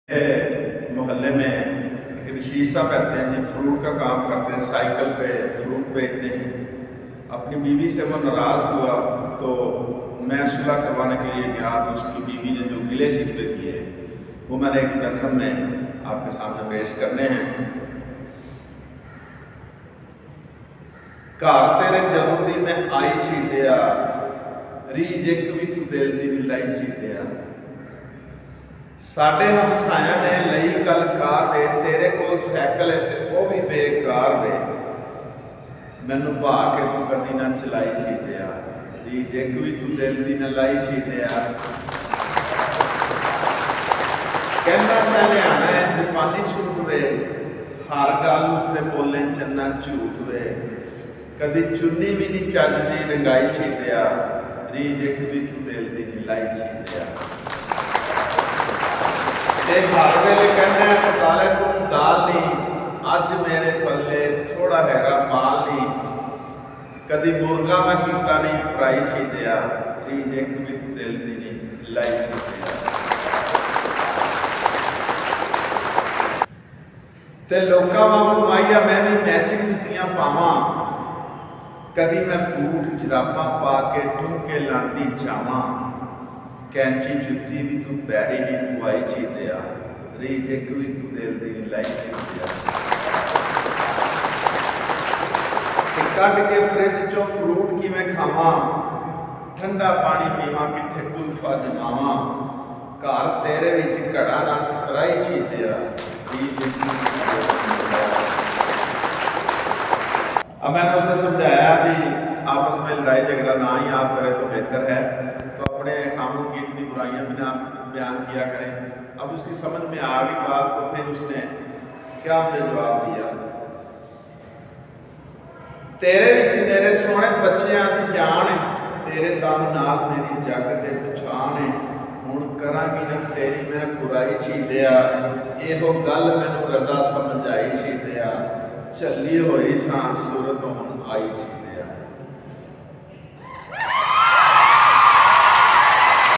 मोहल्ले में एक रशीद साहब रहते हैं जी, फ्रूट का काम करते हैं, साइकिल पे फ्रूट बेचते हैं। अपनी बीवी से वो नाराज़ हुआ तो मैं सुलह करवाने के लिए गया, तो उसकी बीवी ने जो गिले शिकवे किए वो मैंने एक नज़म में आपके सामने पेश करने हैं। घर तेरे जदों दी मैं आई छीटिया, रीज एक भी तू दिल दी नहीं लाई छीटिया। साडे हमसाया ने लई कल कार वे, तेरे कोल साइकिल है ते वो भी बेकार वे। मैनू भा के तू कदी ना चलाई छीटिया, रीज एक भी तू दिल दी ना लाई छीटिया। कहना सैलियाना है जापानी सूट वे, हर गल उत्ते बोले चन्ना झूठ वे। कदी चुन्नी भी नहीं चजदी रंगाई छीटिया, रीज एक भी तू दिल दी नहीं लाई छीटिया। हर वेले कहना पताले तुम दाल नहीं, अज मेरे पल्ले थोड़ा हैगा माल नहीं। कदी मुर्गा मैं कीता नहीं फ्राई छीटिया, रीज एक भी तू दिल दी नहीं लाई छीटिया। ते लोकां वांगू माइया मैं भी मैचिंग जुत्तियां पावां, कदी मैं बूट जराबां पा के ठुमके लांदी जावां। कैंची जुत्ती भी तू पैरी नहीं पुआई छीटिया, रीज एक भी तू दिल दी नहीं लाई छीटिया। कट के फ्रिज चो फ्रूट की मैं खावां, ठंडा पानी पीवां किथे कुल्फा जमावां। घर तेरे विच घड़ा ना सराई छीटिया, रीज एक भी तू दिल दी नहीं लाई छीटिया। अब मैंने उसे समझाया कि आपस में लड़ाई झगड़ा ना ही आप करें तो बेहतर है, तो अपने खामों की इतनी बुराइयां भी ना बयान किया करें। अब उसकी समझ में आ गई बात, तो फिर उसने क्या मुझे जवाब दिया, तेरे विच मेरे सोहने बच्चियां दी जान है, तेरे दम नाल मेरी जग ते पछाण है। हुण करांगी ना तेरी मैं बुराई छीटिया, एहो गल मैनू रजा समझ आई छीटिया। झल्ली होई सां सूरत हुण आई छीटिया।